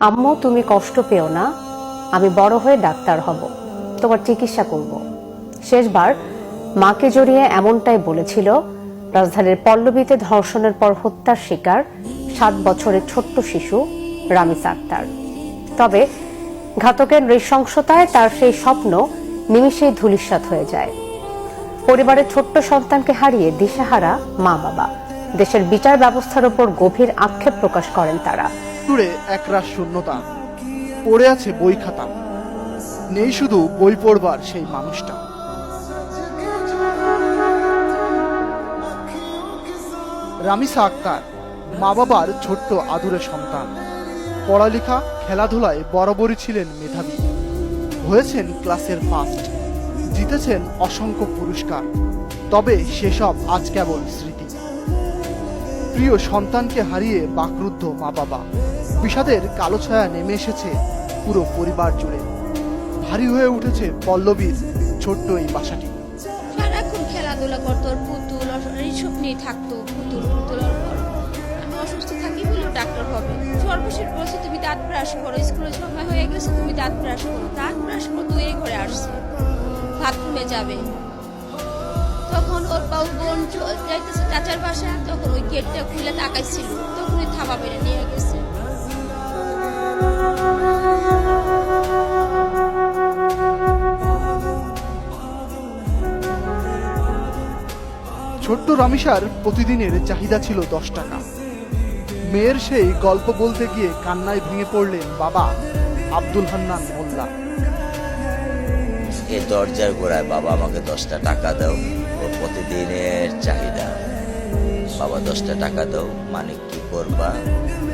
আম্মু, তুমি কষ্ট পেও না, আমি বড় হয়ে ডাক্তার হব, তোমার চিকিৎসা করব। শেষবার মাকে জড়িয়ে এমনটাই বলেছিল রাজধানীর পল্লবীতে ধর্ষণের পর হত্যার শিকার 7 বছরের ছোট্ট শিশু রামিসা আক্তার। তবে ঘাতকের নৃশংসতায় তার সেই স্বপ্ন নিমিষেই ধূলিসাৎ হয়ে যায়। পরিবারের ছোট্ট সন্তানকে হারিয়ে দিশেহারা মা বাবা। দেশের বিচার ব্যবস্থার উপর গভীর আক্ষেপ প্রকাশ করেন তারা। দূরে একরাশ শূন্যতা, পড়ে আছে বই খাতা, নেই শুধু বই পড়বার সেই মানুষটা। রামিসা আক্তার মা বাবার ছোট্ট আদুরে সন্তান। পড়ালেখা খেলাধুলায় বরাবরই ছিলেন মেধাবী, হয়েছেন ক্লাসের ফার্স্ট, জিতেছেন অসংখ্য পুরস্কার। তবে সেসব আজ কেবল স্মৃতি। প্রিয় সন্তানকে হারিয়ে বাকরুদ্ধ মা বাবা। বিষাদের কালো ছায়া নেমে এসেছে পুরো পরিবার জুড়ে। ভারী হয়ে উঠেছে পল্লবীর ছোট্ট এই বাসাটি। সারাক্ষণ খেলাধুলা করতো, পুতুল এইসব নিয়ে থাকতো, পুতুল আমি অসুস্থ থাকি বলেও ডাক্তার হবে। সর্বশেষ বলছে তুমি দাঁত ব্রাশ করো, স্কুলের সময় হয়ে গেছে, তুমি দাঁত ব্রাশ করো। দাঁত ব্রাশ করো, এই ঘরে আসছে, বাথরুমে যাবে। তখন ওর বোন যাইতেছে চাচার বাসা, তখন ওই গেটটা খুলে তাকাইছিল, তখন ওই থাবা মেরে নিয়ে গেছে। ছোট্ট রামিসার প্রতিদিনের চাহিদা ছিল 10 টাকা। মেয়ের সেই গল্প বলতে গিয়ে কান্নায় ভেঙে পড়লেন বাবা আব্দুল হান্নান মোল্লা। এই দরজার গোড়ায় বাবা আমাকে 10টা টাকা দাও, ও প্রতিদিনের চাহিদা। বাবা 10টা টাকা দাও, মানে কি করবা?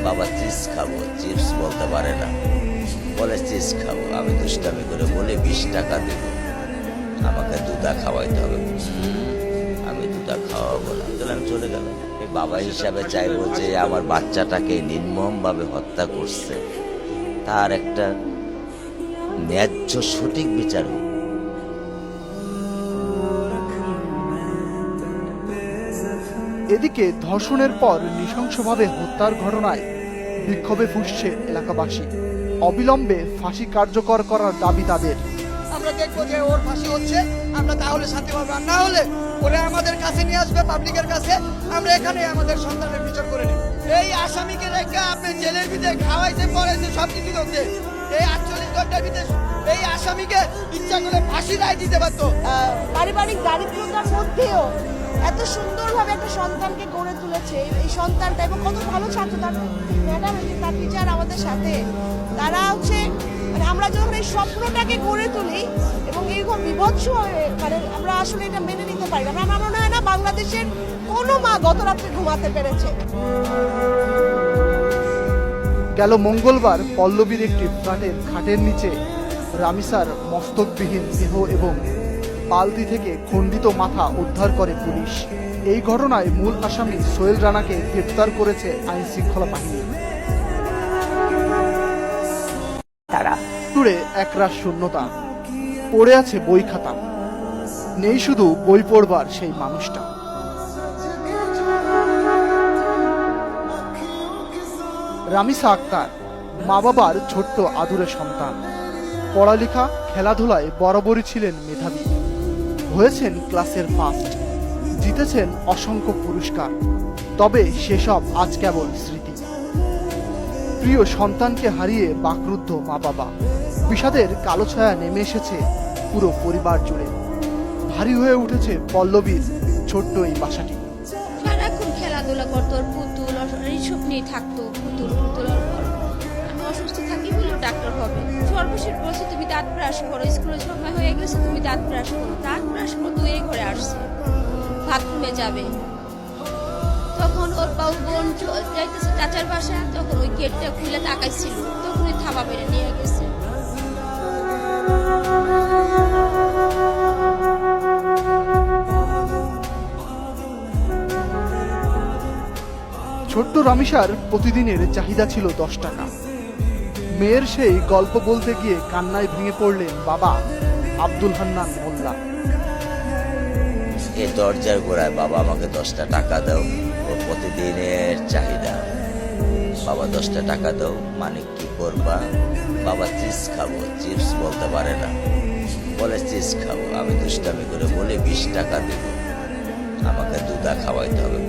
বাবা চিপস খাবো, চিপস বলতে পারে না, বলে চিপস খাবো। আমি দুষ্টামি করে বলে 20 টাকা দেব, আমাকে দুধা খাওয়াইতে হবে। আমি দুধা খাওয়াবো না, তাহলে আমি চলে গেলাম। এই বাবা হিসাবে চাইবো যে আমার বাচ্চাটাকে নির্মমভাবে হত্যা করছে, তার একটা ন্যায্য সঠিক বিচার হোক। এদিকে ধর্ষণের পর নৃশংসভাবে হত্যার ঘটনায় বিক্ষোভে ফুঁসছে এলাকাবাসী। অবিলম্বে ফাঁসি কার্যকর করার দাবি তাদের। আমরা দেখবো যে ওর ফাঁসি হচ্ছে, আমরা তাহলে শান্তি পাবো। আর না হলে ওরা আমাদের কাছে নিয়ে আসবে, পাবলিকের কাছে। আমরা এখানে আমাদের সন্তানের বিচার করে নিই। এই আসামিকে রেখে আপনি জেলের ভিতরে খাওয়াইতে পড়াইতে সব কিছু করতে, এই 48 ঘন্টার ভিতরে এই আসামিকে ইচ্ছা করে ফাঁসি রায় দিতে পারতো। পারিবারিক দারিদ্রতার মধ্যেও এত সুন্দরভাবে একটা সন্তানকে গড়ে তুলেছে এই সন্তানটা, এবং কত ভালো ছাত্র তার ম্যাডাম, তার টিচার আমাদের সাথে। তারা হচ্ছে মানে আমরা যখন এই স্বপ্নটাকে গড়ে তুলি এবং এইরকম বিভৎস হয়ে, মানে আমরা আসলে এটা মেনে নিতে পারি না। আমার মনে হয় না বাংলাদেশের কোনো মা গত রাত্রে ঘুমাতে পেরেছে। গেল মঙ্গলবার পল্লবীর একটি ফ্ল্যাটের খাটের নিচে রামিসার মস্তকবিহীন দেহ এবং বালতি থেকে খণ্ডিত মাথা উদ্ধার করে পুলিশ। এই ঘটনায় মূল আসামি সোহেল রানাকে গ্রেফতার করেছে আইন শৃঙ্খলা বাহিনী। তারা দূরে একরাশ শূন্যতা, পড়ে আছে বই খাতা, নেই শুধু বই পড়বার সেই মানুষটা। রামিসা আক্তার মা বাবার ছোট্ট আদুরে সন্তান। পড়ালেখা খেলাধুলায় বরাবরই ছিলেন মেধাবী, হয়েছেন ক্লাসের ফার্স্ট, জিতেছেন অসংখ্য পুরস্কার। তবে সেসব আজ কেবল স্মৃতি। প্রিয় সন্তানকে হারিয়ে বাকরুদ্ধ মা বাবা। বিষাদের কালো ছায়া নেমে এসেছে পুরো পরিবার জুড়ে। ভারী হয়ে উঠেছে পল্লবীর ছোট্ট এই বাসাটি। সারাক্ষণ খেলাধুলা করতো, পুতুল এইসব নিয়ে থাকতো, পুতুল আমি অসুস্থ থাকি বলেও ডাক্তার হবে। সর্বশেষ বলছে তুমি দাঁত ব্রাশ করো, স্কুলের সময় হয়ে গেছে, তুমি দাঁত ব্রাশ করো। দাঁত ব্রাশ করো, এই ঘরে আসছে, বাথরুমে যাবে। তখন ওর বোন যাইতেছে চাচার বাসা, তখন ওই গেটটা খুলে তাকাইছিল, তখন ওই থাবা মেরে নিয়ে গেছে। ছোট্ট রামিসার প্রতিদিনের চাহিদা ছিল 10 টাকা। মেয়ের সেই গল্প বলতে গিয়ে কান্নায় ভেঙে পড়লেন বাবা আব্দুল হান্নান মোল্লা। এই দরজার গোড়ায় বাবা আমাকে 10টা টাকা দাও, ও প্রতিদিনের চাহিদা। বাবা 10টা টাকা দাও, মানে কি করবা? বাবা চিপস খাবো, চিপস বলতে পারে না, বলে চিপস খাবো। আমি দুষ্টামি করে বলে 20 টাকা দেব, আমাকে দুধা খাওয়াইতে হবে।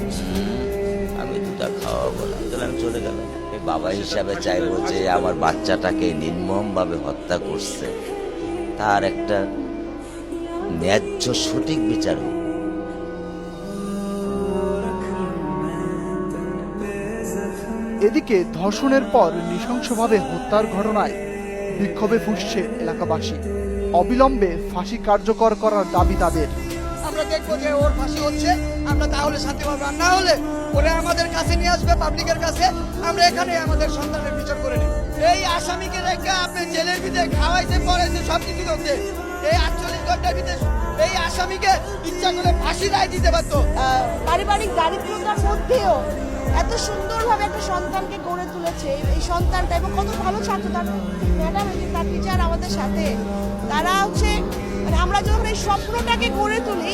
আমি দুধা খাওয়াবো না, তাহলে আমি চলে গেলাম। এই বাবা হিসাবে চাইবো যে আমার বাচ্চাটাকে নির্মমভাবে হত্যা করছে, তার একটা ন্যায্য সঠিক বিচার হোক। এদিকে ধর্ষণের পর নৃশংসভাবে হত্যার ঘটনায় বিক্ষোভে ফুঁসছে এলাকাবাসী। অবিলম্বে ফাঁসি কার্যকর করার দাবি তাদের। আমরা দেখবো যে ওর ফাঁসি হচ্ছে, আমরা তাহলে শান্তি পাবো। আর না হলে ওরে আমাদের কাছে নিয়ে আসবে, পাবলিকের কাছে। আমরা এখানে আমাদের সন্তানের বিচার করে নিই। এই আসামিকে রেখে আপনি জেলের ভিতরে খাওয়াইতে পড়াইতে সব কিছু করতে, এই 48 ঘন্টার ভিতরে এই আসামিকে ইচ্ছা করে ফাঁসি রায় দিতে পারতো। পারিবারিক দারিদ্রতার মধ্যেও এত সুন্দরভাবে একটা সন্তানকে গড়ে তুলেছে এই সন্তানটা, এবং কত ভালো ছাত্র তার ম্যাডাম, তার টিচার আমাদের সাথে। তারা হচ্ছে মানে আমরা যখন এই স্বপ্নটাকে গড়ে তুলি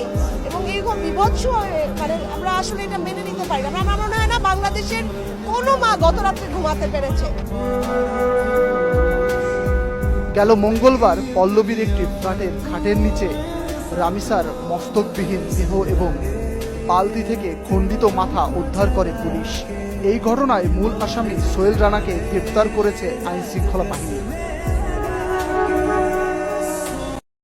এবং এরকম বিভৎস হয়ে, মানে আমরা আসলে এটা মেনে নিতে পারি না। আমার মনে হয় না বাংলাদেশের কোনো মা গত রাত্রে ঘুমাতে পেরেছে। গেল মঙ্গলবার পল্লবীর একটি ফ্ল্যাটের খাটের নিচে রামিসার মস্তকবিহীন দেহ এবং বালতি থেকে খণ্ডিত মাথা উদ্ধার করে পুলিশ। এই ঘটনায় মূল আসামি সোহেল রানাকে গ্রেপ্তার করেছে আইন শৃঙ্খলা বাহিনী।